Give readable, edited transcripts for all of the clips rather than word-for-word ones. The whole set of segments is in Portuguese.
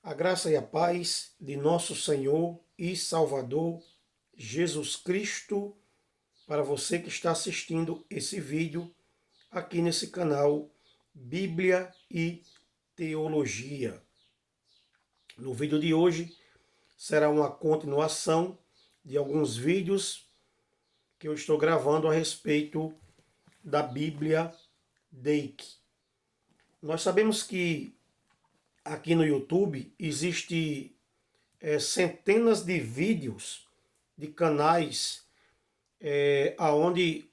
A graça e a paz de nosso Senhor e Salvador Jesus Cristo para você que está assistindo esse vídeo aqui nesse canal Bíblia e Teologia. No vídeo de hoje será uma continuação de alguns vídeos que eu estou gravando a respeito da Bíblia Dake. Nós sabemos que aqui no YouTube existe centenas de vídeos de canais aonde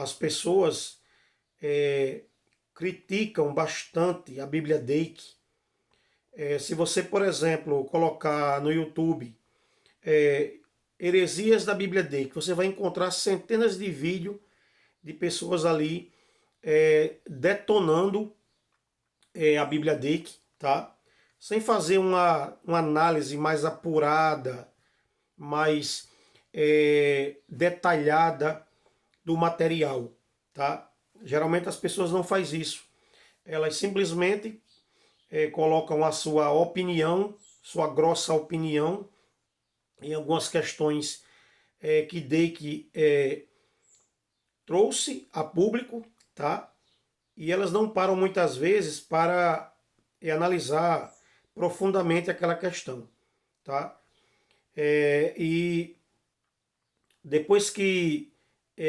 as pessoas criticam bastante a Bíblia Dake. Se você, por exemplo, colocar no YouTube heresias da Bíblia Dake, você vai encontrar centenas de vídeos de pessoas ali detonando a Bíblia Dake, tá? Sem fazer uma análise mais apurada, mais detalhada do material, tá? Geralmente as pessoas não fazem isso. Elas simplesmente colocam a sua opinião, sua grossa opinião, em algumas questões que Dake trouxe a público, tá? E elas não param muitas vezes para analisar profundamente aquela questão, tá? E depois que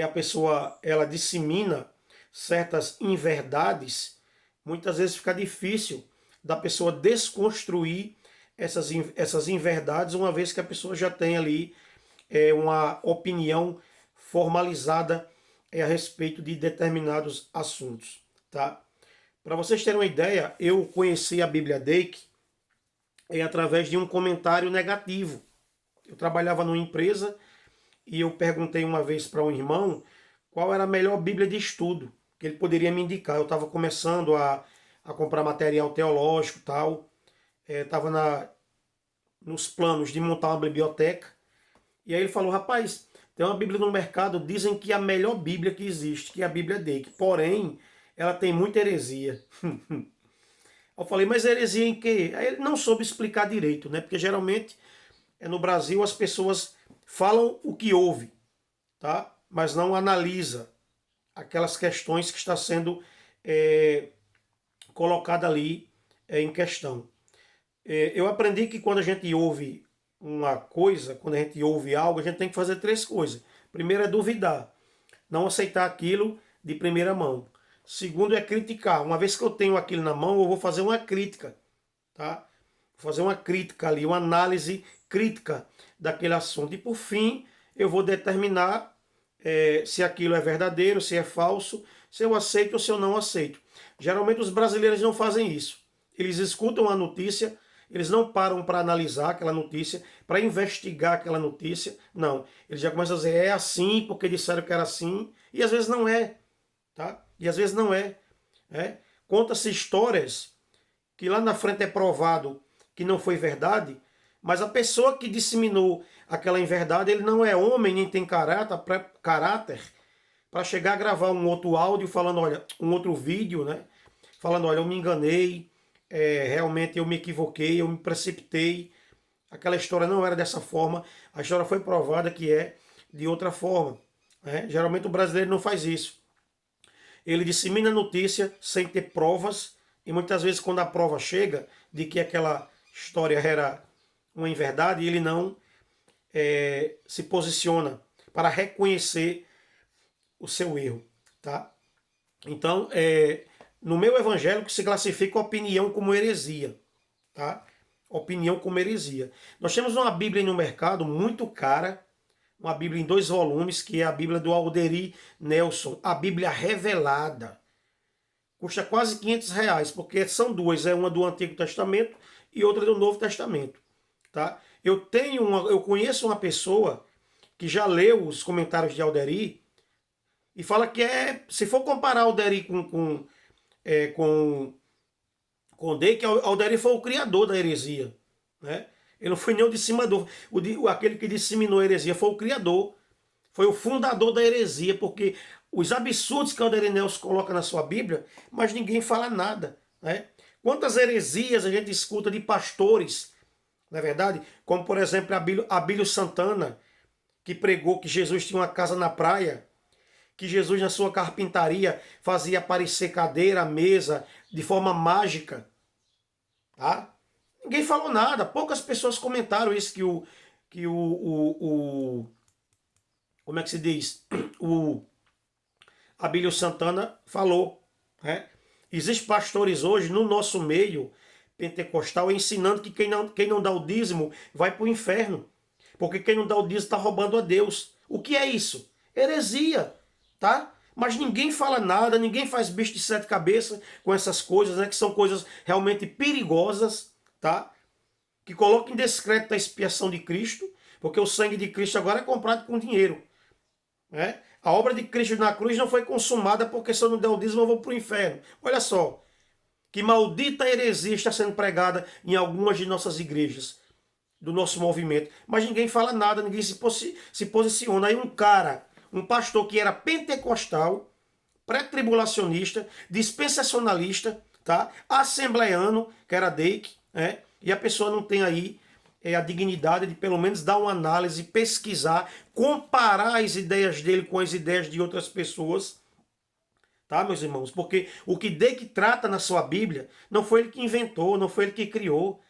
a pessoa ela dissemina certas inverdades, muitas vezes fica difícil da pessoa desconstruir essas inverdades, uma vez que a pessoa já tem ali uma opinião formalizada a respeito de determinados assuntos. Tá? Para vocês terem uma ideia, eu conheci a Bíblia Dake através de um comentário negativo. Eu trabalhava numa empresa e eu perguntei uma vez para um irmão qual era a melhor Bíblia de estudo que ele poderia me indicar. Eu estava começando a comprar material teológico e tal, estava nos planos de montar uma biblioteca. E aí ele falou, rapaz, tem uma Bíblia no mercado, dizem que é a melhor Bíblia que existe, que é a Bíblia Dake. Porém, ela tem muita heresia. Eu falei, mas heresia em quê? Aí ele não soube explicar direito, né? Porque geralmente no Brasil as pessoas falam o que ouve, tá? Mas não analisa aquelas questões que está sendo colocada ali em questão. Eu aprendi que quando a gente ouve uma coisa, quando a gente ouve algo, a gente tem que fazer três coisas. Primeiro é duvidar, não aceitar aquilo de primeira mão. Segundo é criticar. Uma vez que eu tenho aquilo na mão, eu vou fazer uma crítica, tá? Vou fazer uma crítica ali, uma análise crítica daquele assunto. E por fim, eu vou determinar se aquilo é verdadeiro, se é falso, se eu aceito ou se eu não aceito. Geralmente os brasileiros não fazem isso. Eles escutam a notícia, eles não param para analisar aquela notícia, para investigar aquela notícia. Não, eles já começam a dizer, é assim porque disseram que era assim, e às vezes não é. Tá? E às vezes não é. Conta-se histórias que lá na frente é provado que não foi verdade, mas a pessoa que disseminou aquela inverdade, ele não é homem, nem tem caráter para chegar a gravar um outro áudio falando, olha, um outro vídeo, né? Falando, olha, eu me enganei, realmente eu me equivoquei, eu me precipitei, aquela história não era dessa forma, a história foi provada que é de outra forma. Geralmente o brasileiro não faz isso. Ele dissemina a notícia sem ter provas, e muitas vezes quando a prova chega de que aquela história era uma inverdade, ele não se posiciona para reconhecer o seu erro. Tá? Então, no meu evangelho se classifica a opinião como heresia. Tá? Opinião como heresia. Nós temos uma Bíblia no mercado muito cara, uma Bíblia em 2 volumes, que é a Bíblia do Alderi Nelson, a Bíblia Revelada. Custa quase R$ 500, porque são duas, uma do Antigo Testamento e outra do Novo Testamento. Tá? Eu conheço uma pessoa que já leu os comentários de Alderi e fala que se for comparar Alderi com Dake, Alderi foi o criador da heresia. Né? Ele não foi nem o dissimador. Aquele que disseminou a heresia foi o criador. Foi o fundador da heresia, porque os absurdos que Alderi Nelson coloca na sua Bíblia, mas ninguém fala nada. Né? Quantas heresias a gente escuta de pastores, não é verdade? Como, por exemplo, Abílio Santana, que pregou que Jesus tinha uma casa na praia, que Jesus, na sua carpintaria, fazia aparecer cadeira, mesa, de forma mágica. Tá? Ninguém falou nada, poucas pessoas comentaram isso, como é que se diz? O Abílio Santana falou. Né? Existem pastores hoje no nosso meio pentecostal ensinando que quem não dá o dízimo vai para o inferno. Porque quem não dá o dízimo está roubando a Deus. O que é isso? Heresia, tá? Mas ninguém fala nada, ninguém faz bicho de sete cabeças com essas coisas, né? Que são coisas realmente perigosas, tá? Que colocam em descrédito a expiação de Cristo, porque o sangue de Cristo agora é comprado com dinheiro. Né? A obra de Cristo na cruz não foi consumada porque se eu não der o dízimo eu vou para o inferno. Olha só, que maldita heresia está sendo pregada em algumas de nossas igrejas, do nosso movimento. Mas ninguém fala nada, ninguém se posiciona. Aí um cara, um pastor que era pentecostal, pré-tribulacionista, dispensacionalista, tá? Assembleiano, que era Dake, né? E a pessoa não tem aí a dignidade de pelo menos dar uma análise, pesquisar, comparar as ideias dele com as ideias de outras pessoas, tá, meus irmãos? Porque o que Dake trata na sua Bíblia não foi ele que inventou, não foi ele que criou,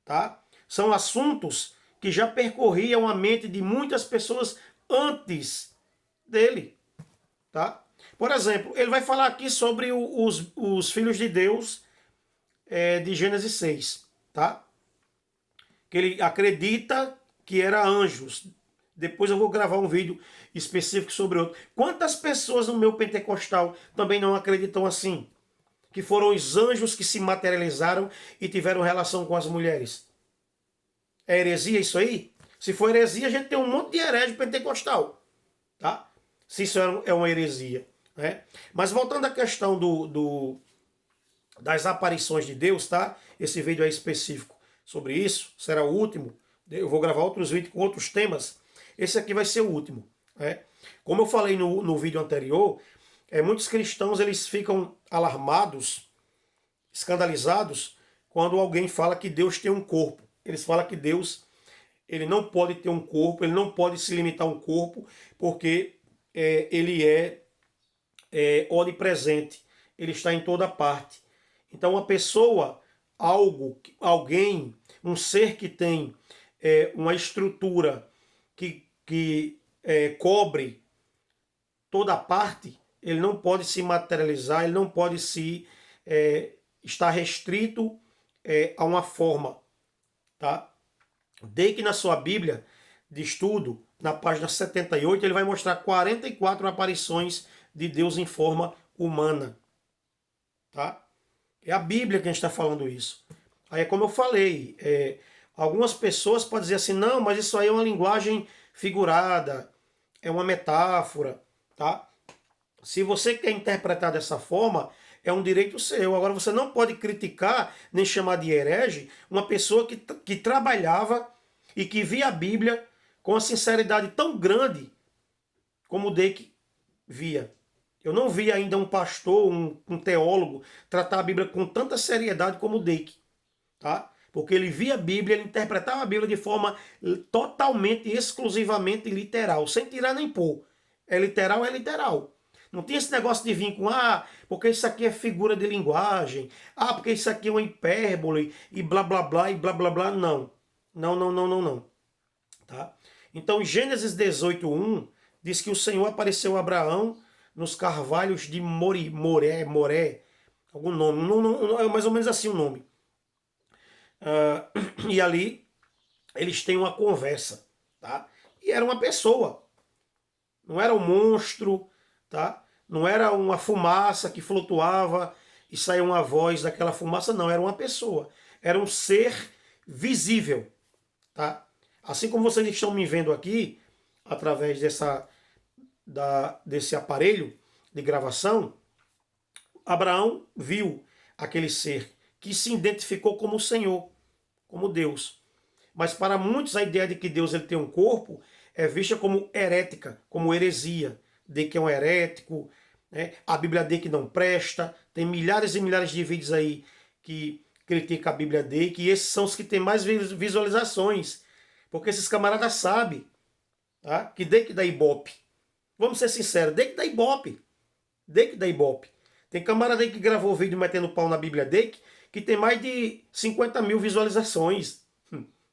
tá? São assuntos que já percorriam a mente de muitas pessoas antes dele, tá? Por exemplo, ele vai falar aqui sobre os filhos de Deus de Gênesis 6, tá? Que ele acredita que eram anjos. Depois eu vou gravar um vídeo específico sobre outro. Quantas pessoas no meu pentecostal também não acreditam assim? Que foram os anjos que se materializaram e tiveram relação com as mulheres. É heresia isso aí? Se for heresia, a gente tem um monte de herege pentecostal. Tá? Se isso é uma heresia. Né? Mas voltando à questão das aparições de Deus, tá? Esse vídeo é específico sobre isso, será o último. Eu vou gravar outros vídeos com outros temas. Esse aqui vai ser o último. Né? Como eu falei no vídeo anterior, muitos cristãos eles ficam alarmados, escandalizados, quando alguém fala que Deus tem um corpo. Eles falam que Deus ele não pode ter um corpo, ele não pode se limitar a um corpo, porque ele é onipresente, ele está em toda parte. Então, uma pessoa, alguém, um ser que tem uma estrutura que cobre toda a parte, ele não pode se materializar, ele não pode estar restrito a uma forma. Tá? Desde que na sua Bíblia de estudo, na página 78, ele vai mostrar 44 aparições de Deus em forma humana. Tá? É a Bíblia que a gente está falando isso. Aí é como eu falei, algumas pessoas podem dizer assim, não, mas isso aí é uma linguagem figurada, é uma metáfora, tá? Se você quer interpretar dessa forma, é um direito seu. Agora você não pode criticar, nem chamar de herege, uma pessoa que trabalhava e que via a Bíblia com uma sinceridade tão grande como o Dake via. Eu não vi ainda um pastor, um teólogo, tratar a Bíblia com tanta seriedade como o Dake. Tá? Porque ele via a Bíblia, ele interpretava a Bíblia de forma totalmente, exclusivamente literal, sem tirar nem pôr. É literal, é literal. Não tinha esse negócio de vir com, porque isso aqui é figura de linguagem, porque isso aqui é uma hipérbole, e blá blá blá, e blá blá blá. Não. Não, não, não, não, não. Tá? Então, Gênesis 18:1 diz que o Senhor apareceu a Abraão nos carvalhos de Moré, algum nome, é mais ou menos assim o nome. E ali eles têm uma conversa, tá? E era uma pessoa, não era um monstro, tá? Não era uma fumaça que flutuava e saía uma voz daquela fumaça, não, era uma pessoa, era um ser visível, tá? Assim como vocês estão me vendo aqui, através desse aparelho de gravação, Abraão viu aquele ser que se identificou como o Senhor, como Deus. Mas para muitos a ideia de que Deus ele tem um corpo é vista como herética, como heresia, de que é um herético, né? A Bíblia diz que não presta, tem milhares e milhares de vídeos aí que critica a Bíblia Day, que esses são os que têm mais visualizações. Porque esses camaradas sabem, tá? Que Day dá Ibope. Vamos ser sinceros, Day dá Ibope. Day dá Ibope. Tem camarada aí que gravou vídeo metendo pau na Bíblia Day que tem mais de 50 mil visualizações.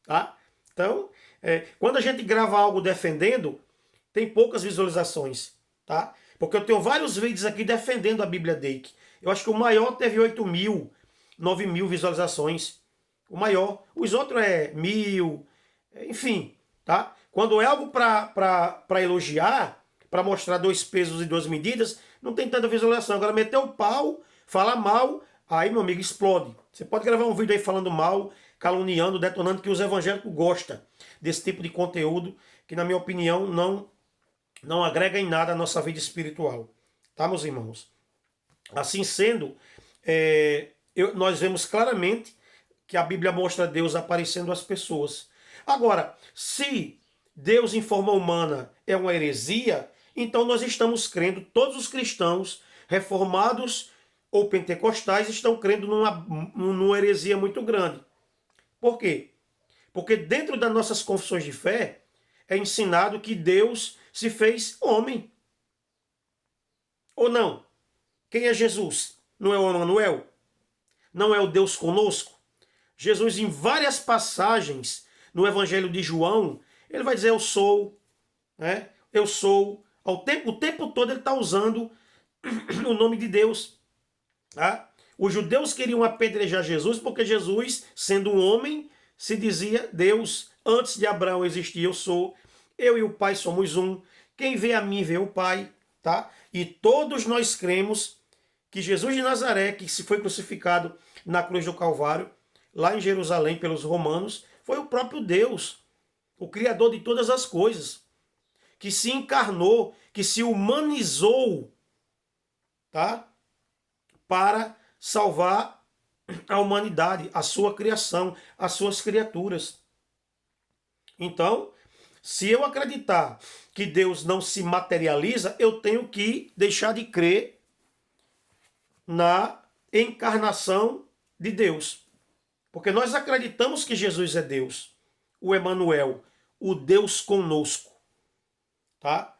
Tá? Então, quando a gente grava algo defendendo, tem poucas visualizações. Tá? Porque eu tenho vários vídeos aqui defendendo a Bíblia Day. Eu acho que o maior teve 8 mil, 9 mil visualizações. O maior. Os outros é 1000, enfim. Tá? Quando é algo para elogiar, para mostrar 2 pesos e 2 medidas, não tem tanta visualização. Agora, meter o pau, falar mal, aí, meu amigo, explode. Você pode gravar um vídeo aí falando mal, caluniando, detonando, que os evangélicos gostam desse tipo de conteúdo, que, na minha opinião, não agrega em nada à nossa vida espiritual. Tá, meus irmãos? Assim sendo, nós vemos claramente que a Bíblia mostra Deus aparecendo às pessoas. Agora, se Deus em forma humana é uma heresia, então nós estamos crendo, todos os cristãos reformados ou pentecostais estão crendo numa heresia muito grande. Por quê? Porque dentro das nossas confissões de fé é ensinado que Deus se fez homem. Ou não? Quem é Jesus? Não é o Emanuel? Não é o Deus conosco? Jesus, em várias passagens no Evangelho de João, ele vai dizer eu sou, né? Eu sou. O tempo todo ele está usando o nome de Deus. Tá? Os judeus queriam apedrejar Jesus porque Jesus, sendo um homem, se dizia Deus. Antes de Abraão existir, eu sou. Eu e o Pai somos um. Quem vê a mim vê o Pai. Tá? E todos nós cremos que Jesus de Nazaré, que se foi crucificado na cruz do Calvário, lá em Jerusalém pelos romanos, foi o próprio Deus, o Criador de todas as coisas, que se encarnou, que se humanizou, tá? Para salvar a humanidade, a sua criação, as suas criaturas. Então, se eu acreditar que Deus não se materializa, eu tenho que deixar de crer na encarnação de Deus. Porque nós acreditamos que Jesus é Deus, o Emanuel, o Deus conosco. Tá?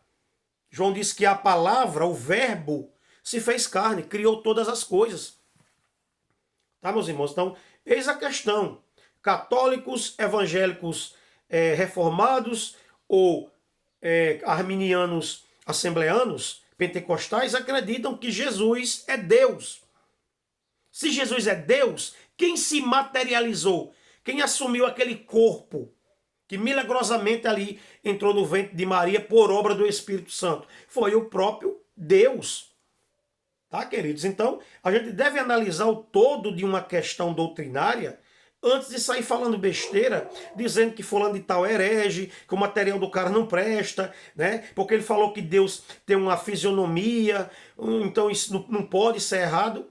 João diz que a palavra, o verbo, se fez carne, criou todas as coisas. Tá, meus irmãos? Então, eis a questão. Católicos, evangélicos reformados ou arminianos assembleanos, pentecostais, acreditam que Jesus é Deus. Se Jesus é Deus, quem se materializou? Quem assumiu aquele corpo que milagrosamente ali entrou no ventre de Maria por obra do Espírito Santo? Foi o próprio Deus. Tá, queridos? Então, a gente deve analisar o todo de uma questão doutrinária antes de sair falando besteira, dizendo que fulano de tal é herege, que o material do cara não presta, né? Porque ele falou que Deus tem uma fisionomia, então isso não pode ser errado.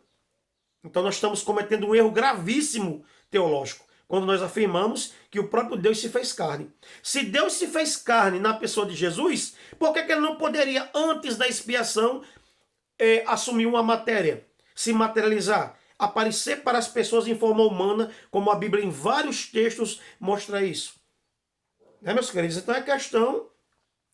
Então nós estamos cometendo um erro gravíssimo teológico, quando nós afirmamos que o próprio Deus se fez carne. Se Deus se fez carne na pessoa de Jesus, por que ele não poderia, antes da expiação, assumir uma matéria, se materializar, aparecer para as pessoas em forma humana, como a Bíblia em vários textos mostra isso? Né, meus queridos? Então é questão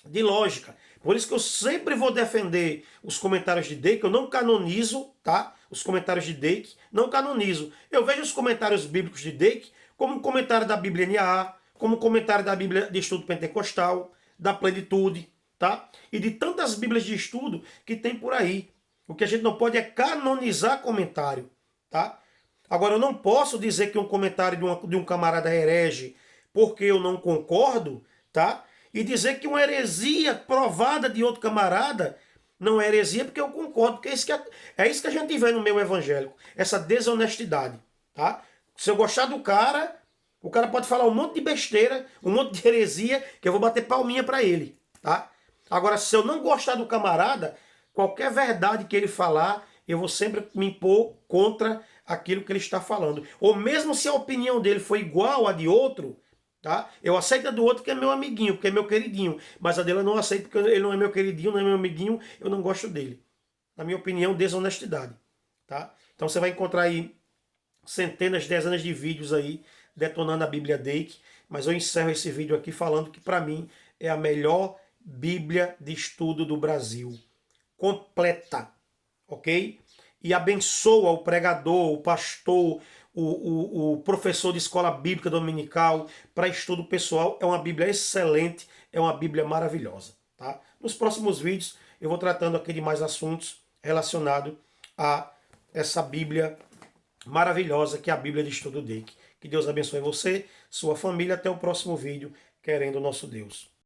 de lógica. Por isso que eu sempre vou defender os comentários de Dake, eu não canonizo, tá? Os comentários de Dake, não canonizo. Eu vejo os comentários bíblicos de Dake como um comentário da Bíblia NAA, como um comentário da Bíblia de Estudo Pentecostal, da Plenitude, tá? E de tantas Bíblias de estudo que tem por aí. O que a gente não pode é canonizar comentário, tá? Agora, eu não posso dizer que um comentário de um camarada é herege porque eu não concordo, tá? E dizer que uma heresia provada de outro camarada não é heresia porque eu concordo, porque é isso que a gente vê no meio evangélico, essa desonestidade, tá? Se eu gostar do cara, o cara pode falar um monte de besteira, um monte de heresia, que eu vou bater palminha para ele, tá? Agora, se eu não gostar do camarada, qualquer verdade que ele falar, eu vou sempre me impor contra aquilo que ele está falando. Ou mesmo se a opinião dele for igual a de outro, tá? Eu aceito a do outro que é meu amiguinho, porque é meu queridinho. Mas a dele eu não aceito porque ele não é meu queridinho, não é meu amiguinho, eu não gosto dele. Na minha opinião, desonestidade. Tá? Então você vai encontrar aí centenas, dezenas de vídeos aí detonando a Bíblia Dake, mas eu encerro esse vídeo aqui falando que para mim é a melhor Bíblia de estudo do Brasil, completa, ok? E abençoa o pregador, o pastor, o professor de escola bíblica dominical para estudo pessoal. É uma Bíblia excelente, é uma Bíblia maravilhosa. Tá? Nos próximos vídeos eu vou tratando aqui de mais assuntos relacionados a essa Bíblia maravilhosa que é a Bíblia de Estudo Dake. Que Deus abençoe você, sua família. Até o próximo vídeo, querendo o nosso Deus.